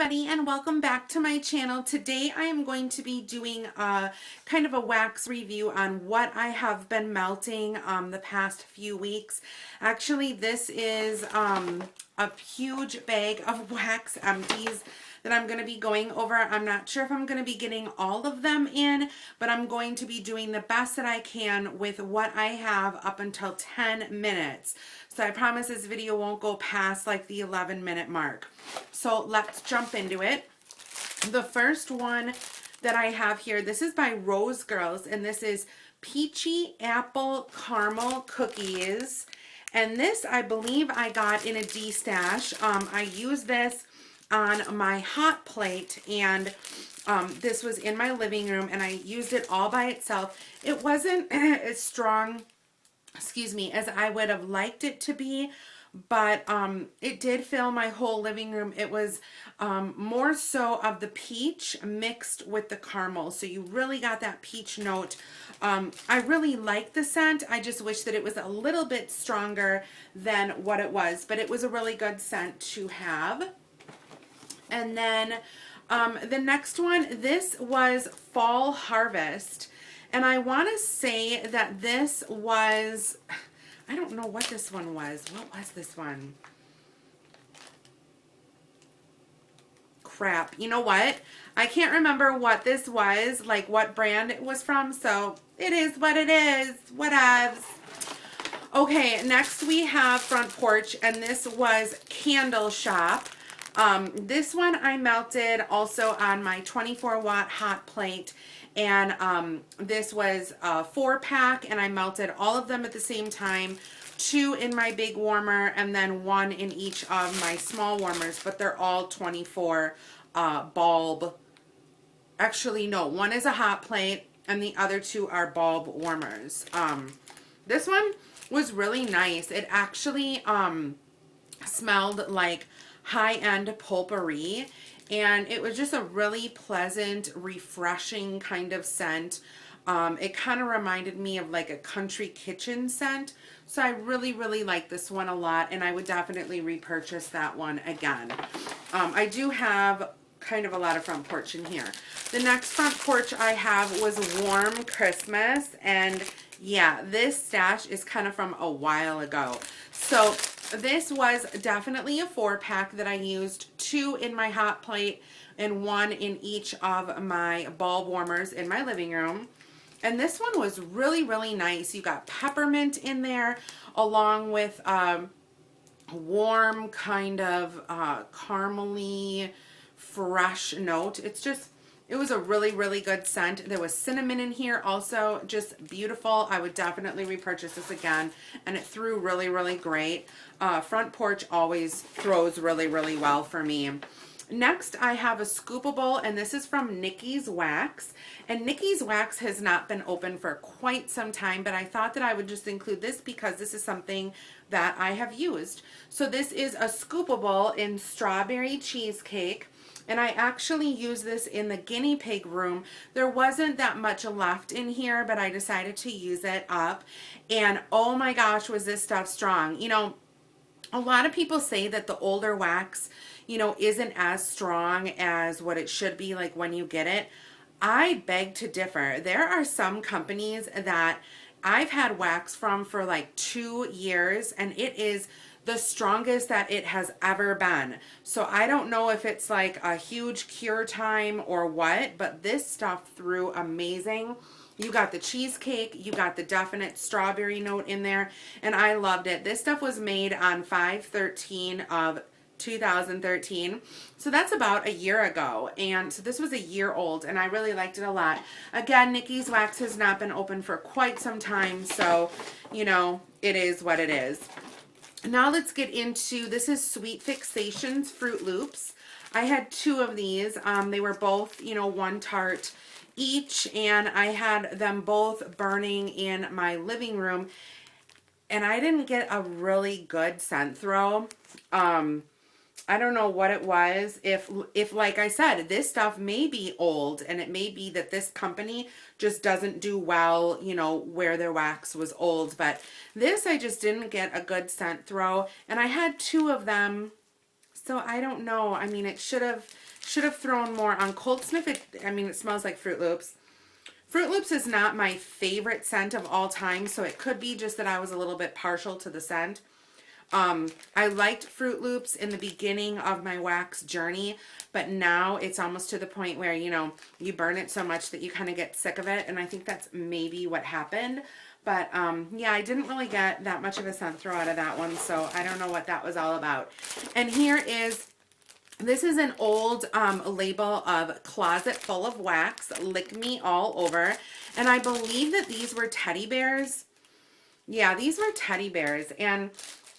everybody, and welcome back to my channel. Today I am going to be doing a kind of a wax review on what I have been melting the past few weeks. Actually, this is a huge bag of wax empties that I'm going to be going over. I'm not sure if I'm going to be getting all of them in, but I'm going to be doing the best that I can with what I have up until 10 minutes. So I promise this video won't go past like the 11-minute mark. So let's jump into it. The first one that I have here, this is by Rose Girls, and this is Peachy Apple Caramel Cookies. And this, I believe I got in a D-stash. I used this on my hot plate, and this was in my living room, and I used it all by itself. It wasn't as strong, excuse me, as I would have liked it to be, but it did fill my whole living room. It was more so of the peach mixed with the caramel, so you really got that peach note. I really like the scent. I just wish that it was a little bit stronger than what it was, but it was a really good scent to have. And then the next one, this was Fall Harvest. And I want to say that this was, I don't know what this one was. What was this one? Crap. You know what? I can't remember what this was, like what brand it was from. So it is what it is. Whatevs. Okay, next we have Front Porch, and this was Candle Shop. This one I melted also on my 24-watt hot plate, and this was a 4-pack, and I melted all of them at the same time, 2 in my big warmer and then 1 in each of my small warmers, but they're all 24 bulb. Actually, no, one is a hot plate and the other 2 are bulb warmers. This one was really nice. It actually smelled like high-end potpourri, and it was just a really pleasant, refreshing kind of scent. It kind of reminded me of like a country kitchen scent, so I really like this one a lot, and I would definitely repurchase that one again. I do have kind of a lot of Front Porch in here. The next Front Porch I have was Warm Christmas, and yeah, this stash is kind of from a while ago. So this was definitely a 4-pack that I used, 2 in my hot plate and 1 in each of my bulb warmers in my living room. And this one was really nice. You got peppermint in there along with warm kind of caramely fresh note. It was a really good scent. There was cinnamon in here also, just beautiful. I would definitely repurchase this again, and it threw really great. Front Porch always throws really well for me. Next, I have a scoopable, and this is from Nikki's Wax. And Nikki's Wax has not been open for quite some time, but I thought that I would just include this because this is something that I have used. So this is a scoopable in strawberry cheesecake. And I actually used this in the guinea pig room. There wasn't that much left in here, but I decided to use it up. And oh my gosh, was this stuff strong. You know, a lot of people say that the older wax, you know, isn't as strong as what it should be like when you get it. I beg to differ. There are some companies that I've had wax from for like 2 years, and it is the strongest that it has ever been. So I don't know if it's like a huge cure time or what, but this stuff threw amazing. You got the cheesecake, you got the definite strawberry note in there, and I loved it. This stuff was made on 5/13 of 2013, so that's about a year ago, and so this was a year old, and I really liked it a lot. Again, Nikki's Wax has not been open for quite some time, so you know, it is what it is. Now let's get into, this is Sweet Fixations Fruit Loops. I had 2 of these. They were both, you know, 1 tart each, and I had them both burning in my living room, and I didn't get a really good scent throw. I don't know what it was. If like I said, this stuff may be old, and it may be that this company just doesn't do well, you know, where their wax was old. But this, I just didn't get a good scent throw, and I had 2 of them, so I don't know. I mean, it should have Should have thrown more on Cold Sniff. I mean, it smells like Fruit Loops. Fruit Loops is not my favorite scent of all time, so it could be just that I was a little bit partial to the scent. I liked Fruit Loops in the beginning of my wax journey, but now it's almost to the point where, you know, you burn it so much that you kind of get sick of it, and I think that's maybe what happened. But, yeah, I didn't really get that much of a scent throw out of that one, so I don't know what that was all about. And here is, this is an old label of Closet Full of Wax, Lick Me All Over, and I believe that these were teddy bears. Yeah, these were teddy bears, and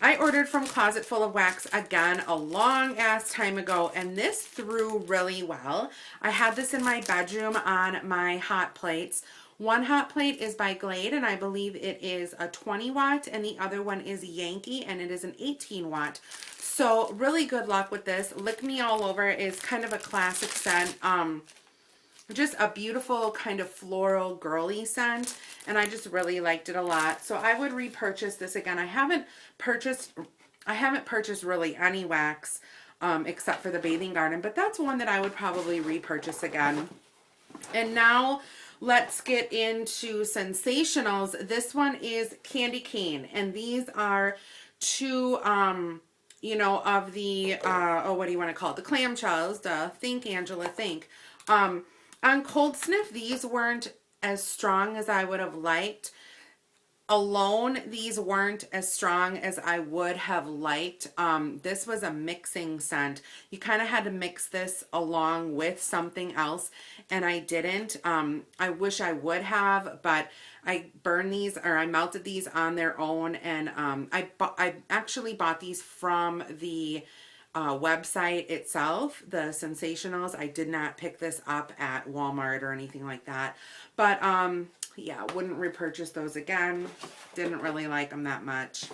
I ordered from Closet Full of Wax again a long ass time ago, and this threw really well. I had this in my bedroom on my hot plates. One hot plate is by Glade, and I believe it is a 20 watt, and the other one is Yankee, and it is an 18 watt. So really good luck with this. Lick Me All Over is kind of a classic scent. Just a beautiful kind of floral girly scent, and I just really liked it a lot. So I would repurchase this again. I haven't purchased really any wax except for the Bathing Garden, but that's one that I would probably repurchase again. And now let's get into Sensationals. This one is Candy Cane, and these are two you know, of the what do you want to call it, the clamshells, think Angela, think. On Cold Sniff, these weren't as strong as I would have liked. Alone, these weren't as strong as I would have liked. This was a mixing scent. You kind of had to mix this along with something else, and I didn't. I wish I would have, but I burned these, or I melted these on their own, and I actually bought these from the website itself, the Sensationals. I did not pick this up at Walmart or anything like that, but yeah, wouldn't repurchase those again. Didn't really like them that much.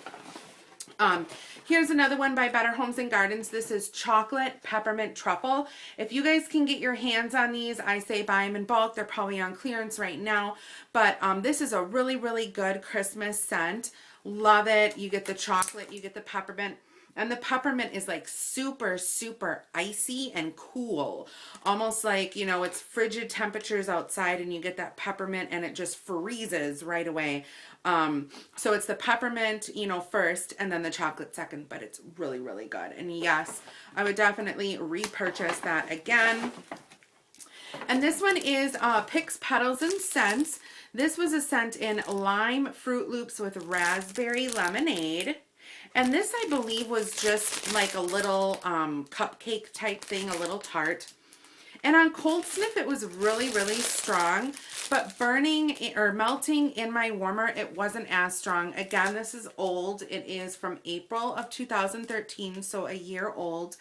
Here's another one by Better Homes and Gardens. This is Chocolate Peppermint Truffle. If you guys can get your hands on these, I say buy them in bulk. They're probably on clearance right now, but this is a really, really good Christmas scent. Love it. You get the chocolate, you get the peppermint. And the peppermint is like super, super icy and cool. Almost like, you know, it's frigid temperatures outside and you get that peppermint and it just freezes right away. So it's the peppermint, you know, first and then the chocolate second, but it's really, really good. And yes, I would definitely repurchase that again. And this one is Picks Petals and Scents. This was a scent in Lime Fruit Loops with Raspberry Lemonade. And this, I believe, was just like a little cupcake type thing, a little tart. And on Cold Sniff, it was really, really strong, but burning or melting in my warmer, it wasn't as strong. Again, this is old. It is from April of 2013, so a year old.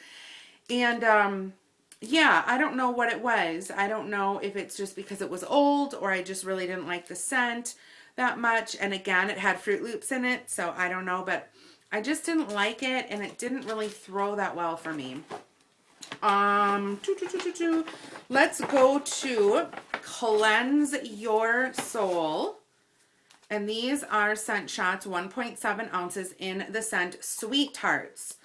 And yeah, I don't know what it was. I don't know if it's just because it was old or I just really didn't like the scent that much. And again, it had Fruit Loops in it, so I don't know, but I just didn't like it, and it didn't really throw that well for me. Let's go to Cleanse Your Soul. And these are scent shots, 1.7 ounces in the scent Sweet Tarts.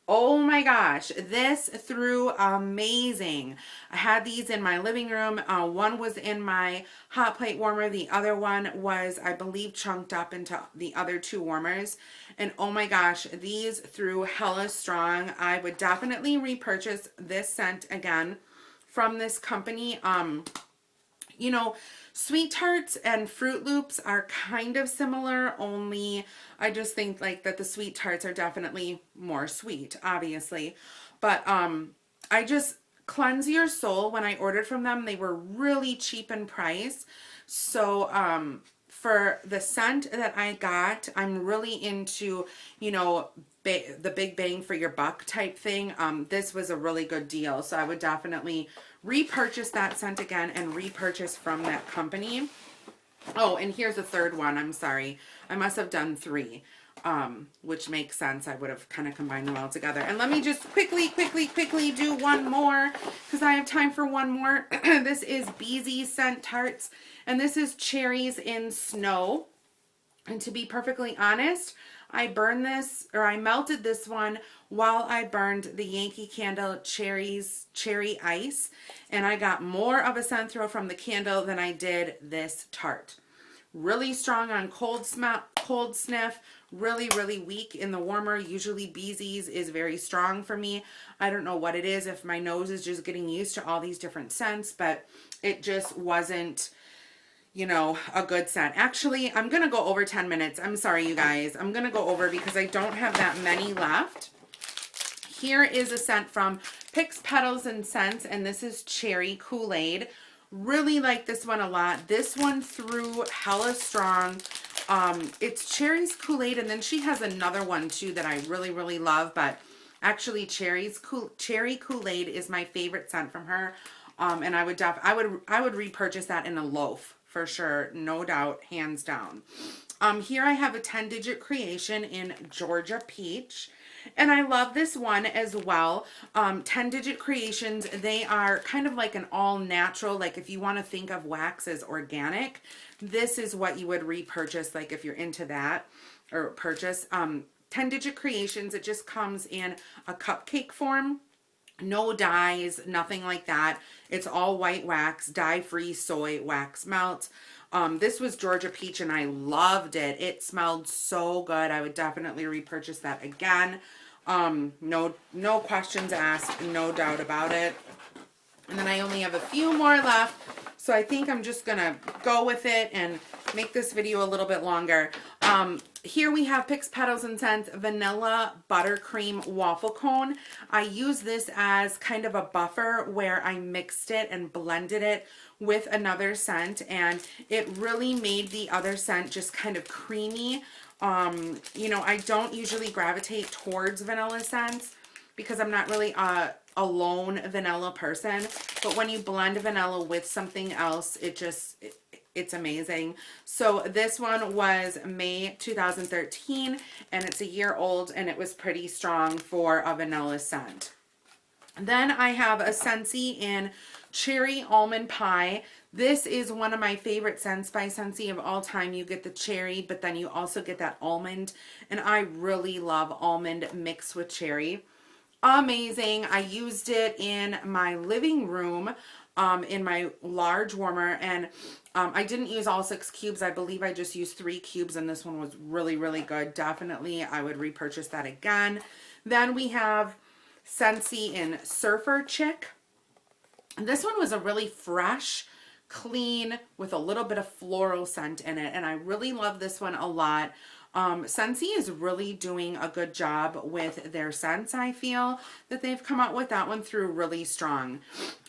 Oh my gosh, this threw amazing. I had these in my living room. One was in my hot plate warmer. The other one was, I believe, chunked up into the other two warmers. And oh my gosh, these threw hella strong. I would definitely repurchase this scent again from this company. You know, Sweet Tarts and Fruit Loops are kind of similar, only I just think like that the Sweet Tarts are definitely more sweet, obviously. But I just Cleanse Your Soul, when I ordered from them, they were really cheap in price. So for the scent that I got, I'm really into, you know, the big bang for your buck type thing. This was a really good deal, so I would definitely repurchase that scent again and repurchase from that company. Oh, and here's a third one. I'm sorry, I must have done three, which makes sense. I would have kind of combined them all together. And let me just quickly do one more because I have time for one more. This is Beezy Scent Tarts, and this is Cherries in Snow. And to be perfectly honest, I burned this, or I melted this one while I burned the Yankee Candle Cherry Ice, and I got more of a scent throw from the candle than I did this Tarte. Really strong on cold sniff, really, really weak in the warmer. Usually Beezy's is very strong for me. I don't know what it is, if my nose is just getting used to all these different scents, but it just wasn't, you know, a good scent. Actually, I'm going to go over 10 minutes. I'm sorry, you guys. I'm going to go over because I don't have that many left. Here is a scent from Picks Petals and Scents, and this is Cherry Kool-Aid. Really like this one a lot. This one threw hella strong. It's Cherry's Kool-Aid, and then she has another one too that I really, really love, but actually Cherry Kool-Aid is my favorite scent from her. And I would repurchase that in a loaf for sure, no doubt, hands down. Here I have a 10-digit creation in Georgia Peach. And I love this one as well. 10-digit creations, they are kind of like an all natural, like if you want to think of wax as organic, this is what you would repurchase, like if you're into that, or purchase. 10-digit creations, it just comes in a cupcake form. No dyes, nothing like that. It's all white wax, dye-free soy wax melt. This was Georgia Peach and I loved it. It smelled so good. I would definitely repurchase that again. No questions asked, no doubt about it. And then I only have a few more left, so I think I'm just gonna go with it and make this video a little bit longer. Here we have Picks Petals and Scents Vanilla Buttercream Waffle Cone. I use this as kind of a buffer where I mixed it and blended it with another scent, and it really made the other scent just kind of creamy. You know, I don't usually gravitate towards vanilla scents because I'm not really a lone vanilla person, but when you blend vanilla with something else, it's amazing. So this one was May 2013, and it's a year old, and it was pretty strong for a vanilla scent. Then I have a Scentsy in Cherry Almond Pie. This is one of my favorite scents by Scentsy of all time. You get the cherry, but then you also get that almond, and I really love almond mixed with cherry. Amazing. I used it in my living room in my large warmer, and I didn't use all 6 cubes. I believe I just used 3 cubes, and this one was really, really good. Definitely, I would repurchase that again. Then we have Scentsy in Surfer Chick. This one was a really fresh, clean, with a little bit of floral scent in it, and I really love this one a lot. Scentsy is really doing a good job with their scents. I feel that they've come out with that one through really strong.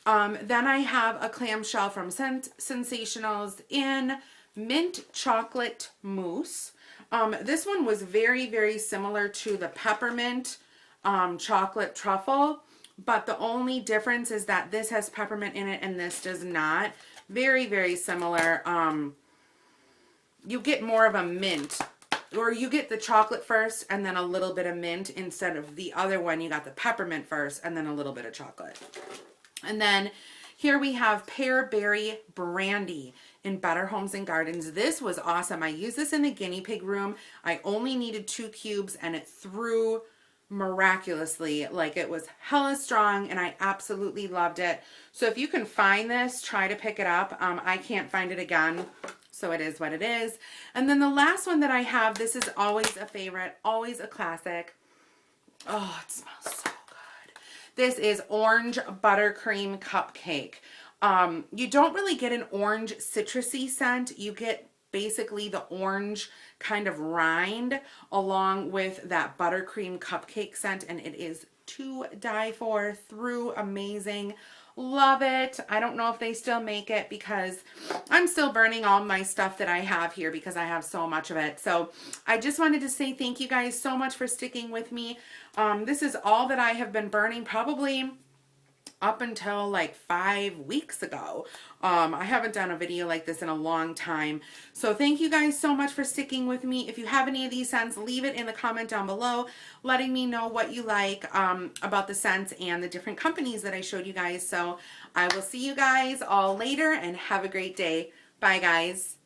Then I have a clamshell from Sensationals in Mint Chocolate Mousse. This one was very, very similar to the Peppermint Chocolate Truffle, but the only difference is that this has peppermint in it and this does not. Very, very similar. You get more of a mint, or you get the chocolate first and then a little bit of mint, instead of the other one, you got the peppermint first and then a little bit of chocolate. And then here we have Pear Berry Brandy in Better Homes and Gardens. This was awesome. I used this in the guinea pig room. I only needed 2 cubes and it threw miraculously. Like, it was hella strong and I absolutely loved it. So if you can find this, try to pick it up. I can't find it again, so it is what it is. And then the last one that I have, this is always a favorite, always a classic. Oh, it smells so good. This is Orange Buttercream Cupcake. You don't really get an orange citrusy scent. You get basically the orange kind of rind along with that buttercream cupcake scent, and it is to die for. Through amazing. Love it. I don't know if they still make it because I'm still burning all my stuff that I have here because I have so much of it. So I just wanted to say thank you guys so much for sticking with me. This is all that I have been burning probably up until like 5 weeks ago. I haven't done a video like this in a long time. So thank you guys so much for sticking with me. If you have any of these scents, leave it in the comment down below, letting me know what you like about the scents and the different companies that I showed you guys. So I will see you guys all later and have a great day. Bye guys.